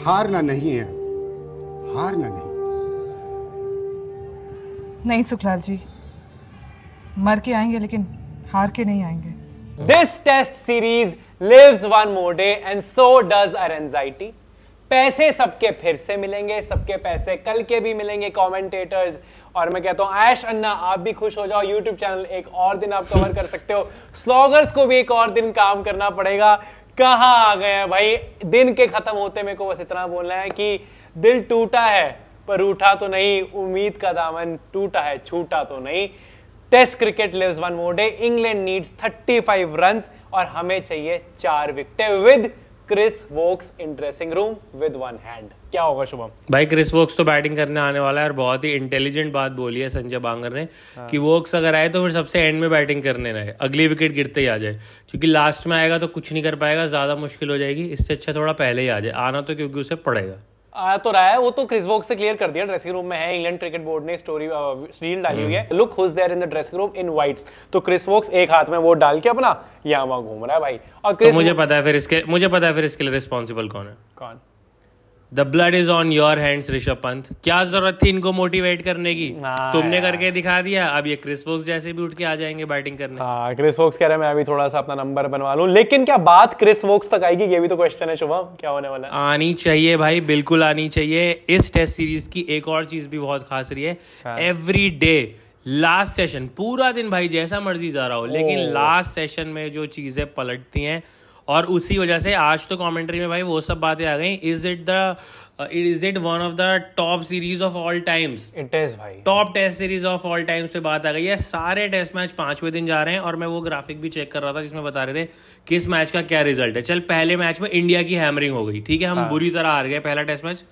हारना नहीं है, हारना नहीं सुखलाल जी, मर के आएंगे लेकिन हार के नहीं आएंगे। This test series lives one more day and so does our anxiety. पैसे सबके फिर से मिलेंगे, सबके पैसे कल के भी मिलेंगे कमेंटेटर्स। और मैं कहता हूं ऐश अन्ना आप भी खुश हो जाओ, YouTube चैनल एक और दिन आप कवर कर सकते हो, स्लॉगर्स को भी एक और दिन काम करना पड़ेगा। कहां आ गए हैं भाई, दिन के खत्म होते मेरे को बस इतना बोलना है कि दिल टूटा है पर उठा तो नहीं, उम्मीद का दामन टूटा है छूटा तो नहीं। Test cricket lives one more day, England needs 35 runs और हमें चाहिए 4 विकेटें with Chris Woakes in dressing room with one hand. क्या होगा शुभम? भाई क्रिस वोक्स तो बैटिंग करने आने वाला है और बहुत ही इंटेलिजेंट बात बोली है संजय बांगर ने कि वोक्स अगर आए तो फिर सबसे एंड में बैटिंग करने रहे, अगली विकेट गिरते ही आ जाए, क्योंकि लास्ट में आएगा तो कुछ नहीं कर पाएगा, ज्यादा मुश्किल हो जाएगी। इससे अच्छा थोड़ा पहले ही आ जाए, आना तो क्योंकि उसे पड़ेगा। आ तो रहा है, वो तो क्रिस वोक्स से क्लियर कर दिया, ड्रेसिंग रूम में है। इंग्लैंड क्रिकेट बोर्ड ने स्टोरी रील डाली हुई है, look who's there in the dressing room in whites. तो क्रिस वोक्स एक हाथ में वो डाल के अपना यहाँ वहां घूम रहा है भाई। और तो मुझे पता है फिर इसके लिए रिस्पॉन्सिबल कौन है। कौन? The blood is on your hands Rishabh Pant. क्या जरूरत थी इनको मोटिवेट करने की, तुमने करके दिखा दिया। अब ये क्रिस वोक्स जैसे भी उठ के आ जाएंगे बैटिंग करने। हाँ, क्रिस वोक्स कह रहे हैं मैं अभी थोड़ा सा अपना नंबर बनवा लूं, लेकिन क्या बात क्रिस वोक्स तक आएगी, ये भी तो क्वेश्चन है शुभम। क्या होने वाला है? आनी चाहिए भाई, बिल्कुल आनी चाहिए। इस टेस्ट सीरीज की एक और चीज भी बहुत खास रही है, एवरी डे लास्ट सेशन, पूरा दिन भाई जैसा मर्जी जा रहा हो, लेकिन लास्ट सेशन में जो चीजें पलटती हैं, और उसी वजह से आज तो कमेंट्री में भाई वो सब बातें आ गई। Is it one of the top series of all times? It is भाई, top test series of all times पे बात आ गई है। सारे टेस्ट मैच 5वें दिन जा रहे हैं और मैं वो ग्राफिक भी चेक कर रहा था जिसमें बता रहे थे किस मैच का क्या रिजल्ट है। चल, पहले मैच में इंडिया की हैमरिंग हो गई, ठीक है, हम बुरी तरह हार गए पहला टेस्ट मैच।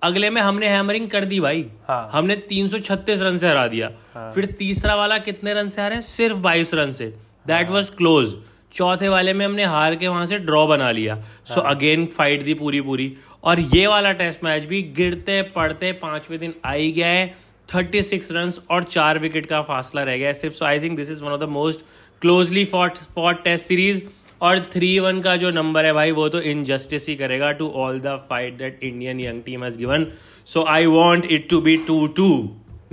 अगले में हमने हैमरिंग कर दी भाई, हमने 336 रन से हरा दिया। फिर तीसरा वाला कितने रन से हारे? सिर्फ 22 रन से, दैट वाज क्लोज। चौथे वाले में हमने हार के वहां से ड्रॉ बना लिया। सो अगेन फाइट दी पूरी। और ये वाला टेस्ट मैच भी गिरते पड़ते 5वें दिन आ ही गया है। 36 रन और 4 विकेट का फासला रह गया है सिर्फ। So I think this is one of the most closely fought test series. और 3-1 का जो नंबर है भाई, वो तो इनजस्टिस ही करेगा to all the fight that Indian young team has given. So I want it to be 2-2।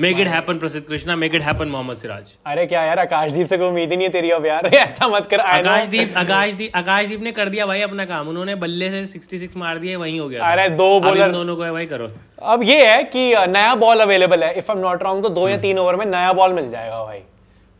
Make it happen Prasidh Krishna, make it happen Mohammed Siraj. अरे क्या यार, आकाशदीप से कोई उम्मीद ही नहीं है तेरी अब यार, ऐसा मत कर। आकाशदीप ने कर दिया भाई अपना काम, उन्होंने बल्ले से 66 मार दिए, वही हो गया। अरे दो बॉलर दोनों को है भाई, करो। अब ये है कि नया बॉल अवेलेबल है, if I am not wrong, तो 2 या 3 ओवर में नया बॉल मिल जाएगा भाई।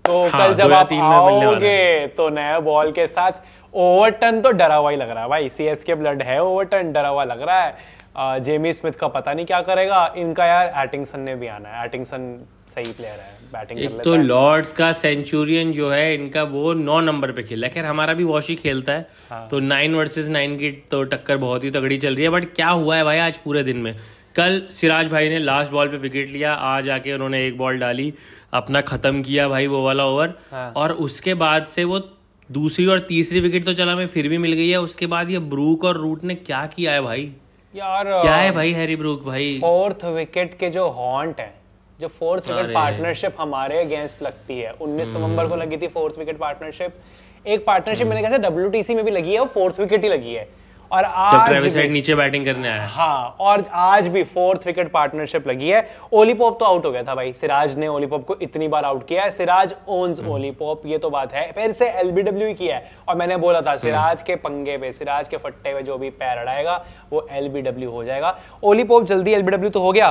तो कल जब आप आओगे तो नया बॉल के साथ ओवरटन तो डरा हुआ ही लग रहा है भाई। सीएसके ब्लड है, ओवरटन डरा हुआ लग रहा है। जेमी स्मिथ का पता नहीं क्या करेगा इनका यार। एटिंगसन ने भी आना है, एटिंगसन सही प्लेयर है, बैटिंग कर लेता है। तो लॉर्ड्स का सेंचुरियन जो है इनका, वो 9 नंबर पे खेला। खैर हमारा भी वॉशी खेलता है, तो 9 वर्सेस 9 की तो टक्कर बहुत ही तगड़ी चल रही है। बट क्या हुआ है भाई आज पूरे दिन में, कल सिराज भाई ने लास्ट बॉल पे विकेट लिया, आज आके उन्होंने एक बॉल डाली, अपना खत्म किया भाई वो वाला ओवर। और उसके बाद से वो दूसरी और तीसरी विकेट तो चला में फिर भी मिल गई है। उसके बाद ये ब्रूक और रूट ने क्या किया है भाई यार, क्या है भाई हैरी ब्रूक भाई। 4th विकेट के जो हॉन्ट है, जो 4th विकेट पार्टनरशिप हमारे अगेंस्ट लगती है, 19 नवंबर को लगी थी 4th विकेट पार्टनरशिप। एक पार्टनरशिप मैंने कहा WTC में भी लगी है, वो 4th विकेट ही लगी है। और आज ट्रेविस हेड नीचे बैटिंग करने आया। हाँ, और आज भी 4th विकेट पार्टनरशिप लगी है। ओली पॉप तो आउट हो गया था भाई, सिराज ने ओली पॉप को इतनी बार आउट किया है। सिराज ओन्स ओली पॉप, ये तो बात है। फिर से LBW ही किया है, और मैंने बोला था सिराज के पंगे पे, सिराज के फट्टे पे जो भी पैर अड़ाएगा वो LBW हो जाएगा। ओली पॉप जल्दी LBW तो हो गया।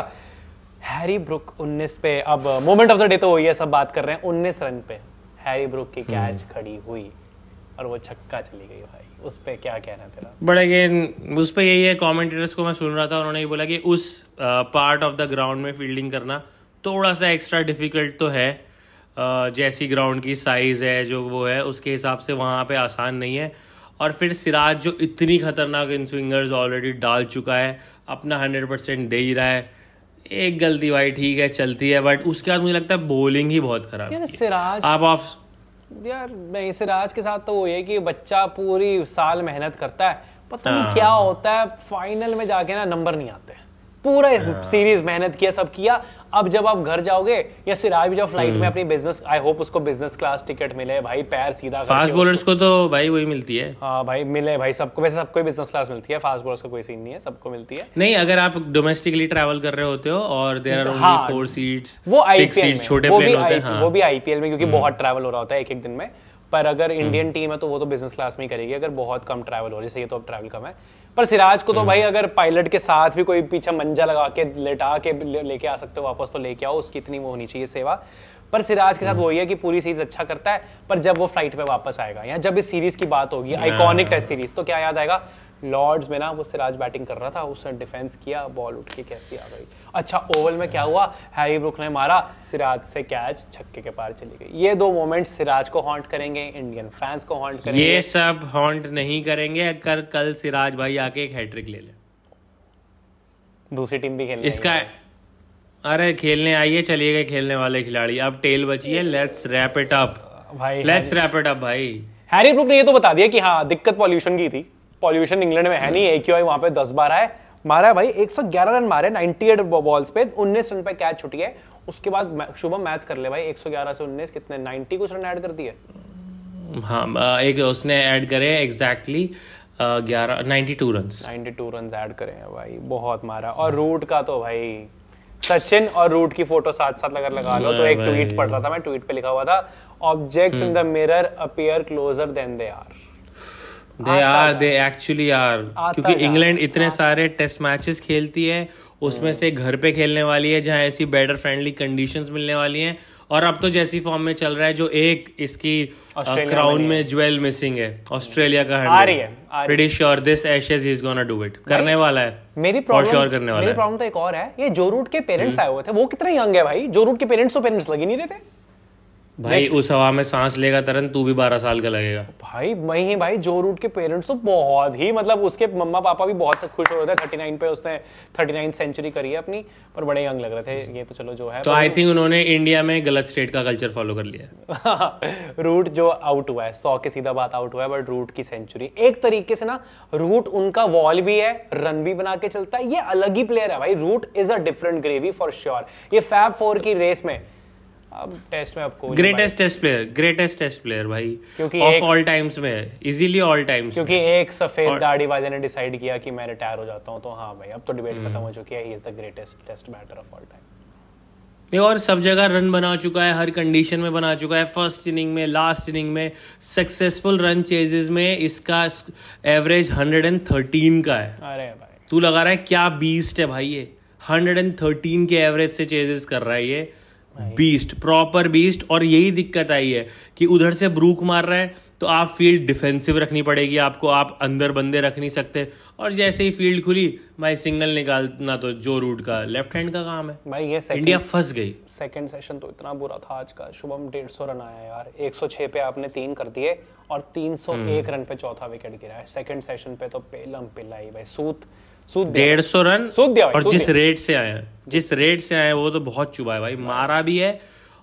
हैरी ब्रूक 19 पे, अब मोमेंट ऑफ द डे तो वही है, सब बात कर रहे हैं। 19 रन पे हैरी ब्रूक की कैच खड़ी हुई और वो छक्का चली गई भाई। उस पे क्या कहना तेरा? बट अगेन उस पे यही है, कमेंटेटर्स को मैं सुन रहा था, उन्होंने ये बोला कि उस पार्ट ऑफ द ग्राउंड में फील्डिंग करना थोड़ा सा एक्स्ट्रा डिफिकल्ट तो है। जैसी ग्राउंड की साइज है जो वो है, उसके हिसाब से वहाँ पे आसान नहीं है। और फिर सिराज जो इतनी खतरनाक इन स्विंगर्स ऑलरेडी डाल चुका है, अपना 100% दे ही रहा है। एक गलती भाई ठीक है चलती है, बट उसके बाद मुझे लगता है बॉलिंग ही बहुत खराब है। सिराज आप ऑफ यार नहीं, सिराज के साथ तो वो है कि बच्चा पूरी साल मेहनत करता है, पता नहीं क्या होता है, फाइनल में जाके ना नंबर नहीं आते। पूरा सीरीज मेहनत किया, सब किया। अब जब आप घर जाओगे या सिराज भी जब फ्लाइट में अपनी बिजनेस, आई होप उसको बिजनेस क्लास टिकट मिले भाई, पैर सीधा फास्ट बॉलर्स को तो भाई वही मिलती है। हाँ भाई मिले भाई सबको, वैसे सबको बिजनेस क्लास मिलती है, फास्ट बॉलर्स का कोई सीन नहीं है, सबको मिलती है। नहीं, अगर आप डोमेस्टिकली ट्रैवल कर रहे होते हो और देयर आर ओनली 4 सीट्स, वो 6 आईपीएल सीट्स, में, छोटे वो प्लेन भी होते हैं। वो भी आईपीएल में, क्योंकि बहुत ट्रैवल हो रहा होता है एक एक दिन में। पर अगर इंडियन टीम है तो वो तो बिजनेस क्लास में ही करेगी, अगर बहुत कम ट्रैवल हो, जैसे ये तो अब ट्रैवल कम है। पर सिराज को तो भाई अगर पायलट के साथ भी कोई पीछे मंजा लगा के लेटा के लेके आ सकते हो वापस, तो लेके आओ, उसकी इतनी वो होनी चाहिए सेवा। पर सिराज के साथ वही है कि पूरी सीरीज अच्छा करता है, पर जब वो फ्लाइट पे वापस आएगा या जब इस सीरीज की बात होगी, आइकॉनिक टेस्ट सीरीज, तो क्या याद आएगा? लॉर्ड्स में ना वो सिराज बैटिंग कर रहा था, उसने डिफेंस किया, बॉल उठ के कैसी आ गई। अच्छा ओवल में क्या हुआ, हैरी ब्रुक ने मारा, सिराज से कैच छक्के के पार चली गई। ये 2 मोमेंट्स सिराज को हॉन्ट करेंगे, इंडियन फैंस को हॉन्ट करेंगे। ये सब हॉन्ट नहीं करेंगे अगर कल सिराज भाई आके एक हैट्रिक ले ले। दूसरी टीम भी खेलने इसका अरे खेलने आइए, चलिए गए खेलने वाले खिलाड़ी। अब टेल बची है, लेट्स रैप इट अप भाई, लेट्स रैप इट अप भाई। हैरी ब्रुक ने ये तो बता दिया कि हाँ दिक्कत पॉल्यूशन की थी, पॉल्यूशन इंग्लैंड में है नहीं, AQI वहां पे 10 बार है, मारा है भाई 111 रन मारे 98 बॉल्स पे, 19 रन पे कैच छुटी है। उसके बाद शुभम मैच कर ले भाई, 111 से 19 कितने 90 कुछ रन ऐड कर दिए। हाँ एक उसने ऐड करे एग्जैक्टली 92 रन्स 92 रन ऐड करे हैं भाई, बहुत मारा। और रूट का तो भाई सचिन और रूट की फोटो साथ साथ लगा लो तो एक ट्वीट पढ़ रहा था मैं, ट्वीट पे लिखा हुआ था objects in the mirror appear closer than they are. they actually are, क्योंकि इंग्लैंड इतने सारे टेस्ट मैचेस खेलती है, उसमें से घर पे खेलने वाली है जहां ऐसी बेटर फ्रेंडली कंडीशंस मिलने वाली हैं। और अब तो जैसी फॉर्म में चल रहा है, जो एक इसकी क्राउन में ज्वेल मिसिंग है, ऑस्ट्रेलिया का आ रही है, pretty sure this Ashes he is gonna do it, करने वाला है, मेरी प्रॉब्लम तो एक और है, ये जो रूट के पेरेंट्स आए हुए थे वो कितने यंग है भाई, जो रूट के पेरेंट्स तो पेरेंट्स लगे नहीं रहे थे भाई। उस हवा में सांस लेगा तरन, तू भी 12 साल का लगेगा भाई। वही भाई, जो रूट के पेरेंट्स तो बहुत ही, मतलब उसके मम्मा पापा भी बहुत से खुश हो रहे थे। 39 पे उसने 39 सेंचुरी करी है अपनी, पर बड़े यंग लग रहे थे। ये तो चलो जो है, तो आई थिंक उन्होंने इंडिया में गलत स्टेट का कल्चर फॉलो कर लिया। रूट जो आउट हुआ है 100 के सीधा बात आउट हुआ है, बट रूट की सेंचुरी एक तरीके से ना, रूट उनका वॉल भी है, रन भी बना के चलता है, ये अलग ही प्लेयर है भाई। Root is a different gravy for sure. ये फैब 4 की रेस में अब टेस्ट में आपको ग्रेटेस्ट टेस्ट प्लेयर भाई, क्योंकि ऑफ ऑल टाइम्स में, इजीली ऑल टाइम्स, क्योंकि एक सफेद दाढ़ी वाले ने डिसाइड किया कि मैं रिटायर हो जाता हूं, तो हाँ भाई अब तो डिबेट खत्म हो चुकी है, he is the greatest test batter of all time. और सब जगह रन बना चुका है, हर कंडीशन में बना चुका है, फर्स्ट इनिंग में, लास्ट इनिंग में, सक्सेसफुल रन चेजेस में इसका एवरेज 113 का है। अरे भाई तू लगा रहा है क्या बीस्ट है भाई, ये 113 के एवरेज से चेजेस कर रहा है ये, बीस्ट, प्रॉपर बीस्ट। और यही दिक्कत आई है कि उधर से ब्रूक मार रहा है तो आप फील्ड डिफेंसिव रखनी पड़ेगी आपको, आप अंदर बंदे रख नहीं सकते। और जैसे ही फील्ड खुली भाई, सिंगल निकालना तो जो रूट का लेफ्ट हैंड का काम है भाई। ये इंडिया फंस गई। सेकंड सेशन तो इतना बुरा था आज का, शुभम 150 रन आया यार, 106 पे आपने 3 कर दिए और 301 रन पे चौथा विकेट गिरा है। सेकंड सेशन पे तो पेलम पिलाई भाई, सूत 150 रन सूद दिया और जिस रेट से आए वो तो बहुत चुभा है भाई, मारा भी है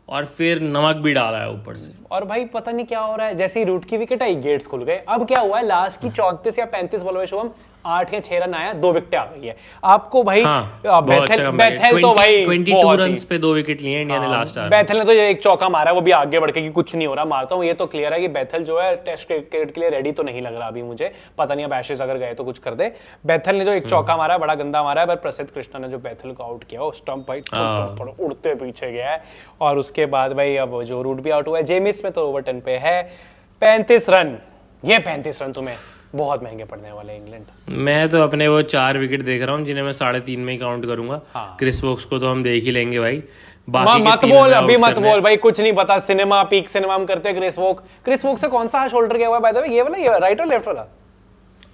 और फिर नमक भी डाला है ऊपर से। और भाई पता नहीं क्या हो रहा है, जैसे ही रूट की विकेट आई गेट्स खुल गए। अब क्या हुआ है, लास्ट की 34 या 35 बॉल में शुभम 8 या 6 रन आया, 2 विकेट आ गई है आपको भाई। बेथेल तो भाई 22 रन्स पे 2 विकेट लिए इंडिया ने लास्ट आवर। बेथेल ने तो एक चौका मारा, वो भी आगे बढ़ के कि कुछ नहीं हो रहा, मारता हूँ। ये तो क्लियर है कि बेथेल जो है टेस्ट क्रिकेट के लिए रेडी तो नहीं लग रहा अभी मुझे, पता नहीं अब एशेज अगर गए तो कुछ कर दे। बेथेल ने जो एक चौका मारा बड़ा गंदा मारा है, पर प्रसिद्ध कृष्णा ने जो बेथेल को आउट किया, वो स्टंप भाई उड़ते पीछे गया है। और उसके बाद भाई अब जो रूट भी आउट हुआ है, जेमिस में तो ओवर 10 पे है 35 रन। ये 35 रन तुम्हें बहुत महंगे पड़ने वाले इंग्लैंड। मैं तो अपने वो 4 विकेट देख रहा हूँ जिन्हें मैं 3.5 में ही काउंट करूंगा। क्रिस वोक्स को तो हम देख ही लेंगे भाई, बाकी मत बोल अभी, मत बोल भाई, कुछ नहीं पता। सिनेमा पीक सिनेमा हम करते हैं। क्रिस वोक से कौन सा शोल्डर गया हुआ है बाय द वे, ये वाला, ये राइट और लेफ्ट वाला?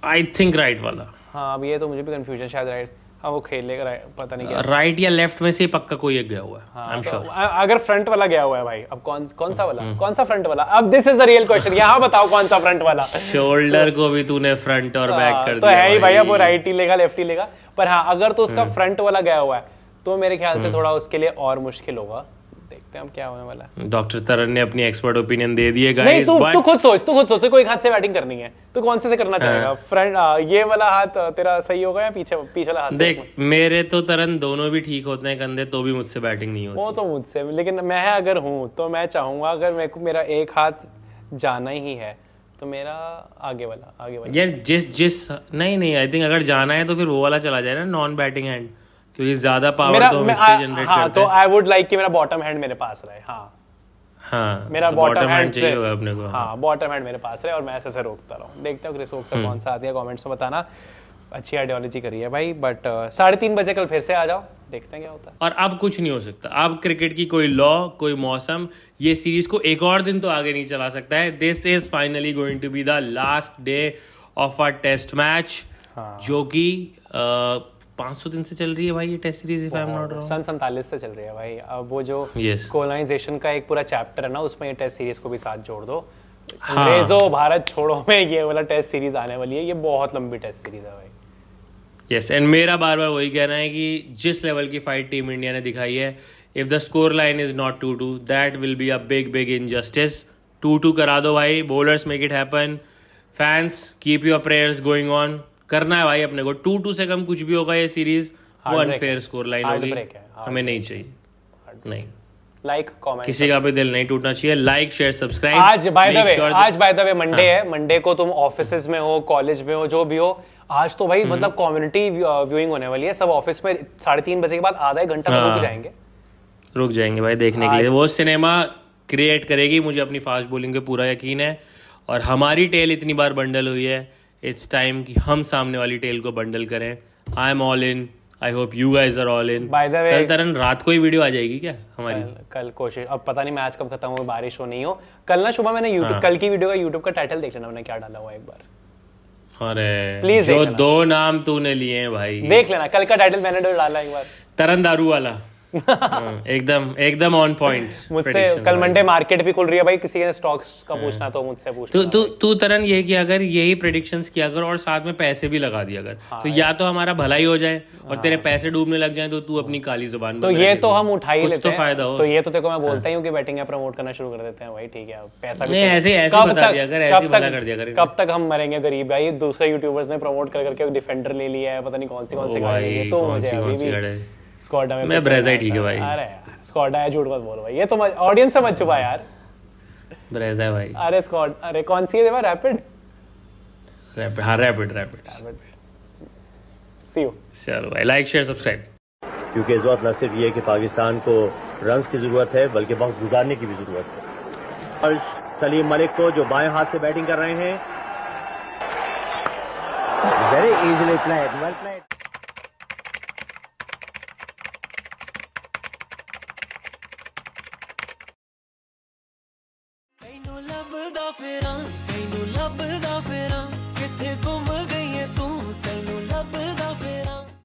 आई थिंक राइट वाला। हाँ अब ये तो मुझे भी कंफ्यूजन, शायद राइट। हाँ वो खेलेगा, पता नहीं क्या, राइट या लेफ्ट में से पक्का कोई एक गया हुआ है। I am sure. अगर फ्रंट वाला गया हुआ है भाई, अब कौन सा वाला, कौन सा फ्रंट वाला? अब this is the real question, यहाँ बताओ कौन सा फ्रंट वाला। शोल्डर को भी तूने फ्रंट और बैक कर दिया तो है ही भाई, अब वो राइट ही लेगा लेफ्ट ही लेगा। पर हाँ अगर तो उसका फ्रंट वाला गया हुआ है तो मेरे ख्याल से थोड़ा उसके लिए और मुश्किल होगा। देखते हैं हम क्या होने वाला है। डॉक्टर तरन ने अपनी एक्सपर्ट ओपिनियन दे दिए नहीं, गाइस, तू खुद सोच कोई एक हाथ से बैटिंग करनी है तो कौन से करना चाहेगा? फ्रंट ये वाला हाथ तेरा सही होगा या पीछे वाला हाथ? देख मेरे तो तरन दोनों भी ठीक होते हैं कंधे, तो भी मुझसे बैटिंग नहीं होती। वो तो मुझसे, लेकिन मैं अगर हूँ तो मैं चाहूंगा अगर मेरे को मेरा एक हाथ जाना ही है तो मेरा आगे वाला यार जिस नहीं आई थिंक अगर जाना है तो फिर वो वाला चला जाए ना, नॉन बैटिंग हैंड, क्योंकि ज्यादा पावर तो हम इससे जनरेट हाँ, करते तो हैं। आई वुड लाइक कि मेरा बॉटम हैंड मेरे पास रहे। हाँ मेरा तो बॉटम हैंड चाहिए होगा अपने को। हाँ, बॉटम हैंड मेरे पास रहे और मैं ऐसे रोकता रहूँ। देखते हो क्रिस वोक्स से कौन सा आती है, कमेंट्स में बताना। अच्छी आइडियोलॉजी करी है भाई, बट 3:30 बजे कल फिर से आ जाओ, देखते हैं क्या होता है। और अब कुछ नहीं हो सकता, अब क्रिकेट की कोई लॉ, कोई मौसम ये सीरीज को एक और दिन तो आगे नहीं चला सकता है। This is finally going to be the last day of a test match, जो कि 500 दिन से चल रही है भाई ये test series, if I am not wrong. सन 47 से चल रही है भाई। अब वो जो Yes. कोलोनाइजेशन का एक पूरा चैप्टर है ना, उसमें ये टेस्ट सीरीज को भी साथ जोड़ दो। अंग्रेजों भारत छोड़ो में ये वाला टेस्ट सीरीज आने वाली है, ये बहुत लंबी टेस्ट सीरीज है भाई। यस, एंड मेरा बार बार वही कहना है कि जिस लेवल की फाइट टीम इंडिया ने दिखाई है, if the score line is not 2-2 that will be a big injustice. 2-2 करा दो भाई, bowlers make it happen, fans keep your prayers going on. करना है भाई अपने को, 2-2 से कम कुछ भी होगा ये सीरीज वो अनफेयर स्कोर लाइन होगी, हमें नहीं चाहिए। नहीं, लाइक कमेंट, किसी का भी दिल नहीं टूटना चाहिए। Like share subscribe. आज बाय द वे मंडे है, मंडे को तुम ऑफिसेज में हो, कॉलेज में हो, जो भी हो, आज तो भाई मतलब कम्युनिटी व्यूइंग होने वाली है। सब ऑफिस में 3:30 बजे के बाद आधा एक घंटा रुक जाएंगे भाई देखने के लिए। वो सिनेमा क्रिएट करेगी, मुझे अपनी फास्ट बॉलिंग पे पूरा यकीन है। और हमारी टेल इतनी बार बंडल हुई है, इट्स टाइम कि हम सामने वाली टेल को बंडल करें। I am all in, I hope you guys are all in. By the way कल तरन रात को ही वीडियो आ जाएगी क्या हमारी? कल कोशिश, अब पता नहीं मैच कब खत्म हो, बारिश हो नहीं हो। कल ना सुबह मैंने यूट्यूब कल की वीडियो का यूट्यूब का टाइटल देख लेना, मैंने क्या डाला हुआ एक बार। अरे प्लीज जो 2 नाम तूने लिए हैं भाई, देख लेना कल का टाइटल मैंने डाला एक बार। तरन दारू वाला। एकदम ऑन पॉइंट। मुझसे कल मंडे मार्केट भी खुल रही है भाई, किसी ने स्टॉक्स का पूछना तो मुझसे पूछना। तू तरन ये कि अगर यही प्रेडिक्शंस किया अगर और साथ में पैसे भी लगा दिया अगर, तो या तो हमारा भला ही हो जाए और तेरे पैसे डूबने लग जाए, तो तू अपनी काली जुबान तो ये तो हम उठा ही लेते हैं, फायदा हो। तो ये तो देखो मैं बोलता ही हूँ कि बैटिंग है प्रमोट करना शुरू कर देते हैं भाई। ठीक है, पैसा नहीं ऐसे बता दिया कर, ऐसे भला कर दिया कर। कब तक हम मरेंगे गरीब भाई? दूसरे यूट्यूबर्स ने प्रमोट कर करके डिफेंडर ले लिया है, पता नहीं कौन सी गाड़ी, तो मुझे अभी भी स्क्वाडा में मैं ब्रेजा ठीक है भाई। अरे स्क्वाडा है, झूठ मत बोल भाई, ये तो ऑडियंस से मत छुपा यार। ब्रेजा भाई। अरे स्क्वाड, अरे कौन सी है देवा? रैपिड। हाँ रैपिड। C you. चलो भाई, लाइक शेयर सब्सक्राइब। क्योंकि इस वक्त न सिर्फ ये कि पाकिस्तान को रन्स की जरूरत है बल्कि वक्त गुजारने की भी जरूरत है। और सलीम मलिक को जो बाएं हाथ से बैटिंग कर रहे हैं, very easily played, well played. ਤੈਨੂੰ ਲੱਭਦਾ ਫੇਰਾਂ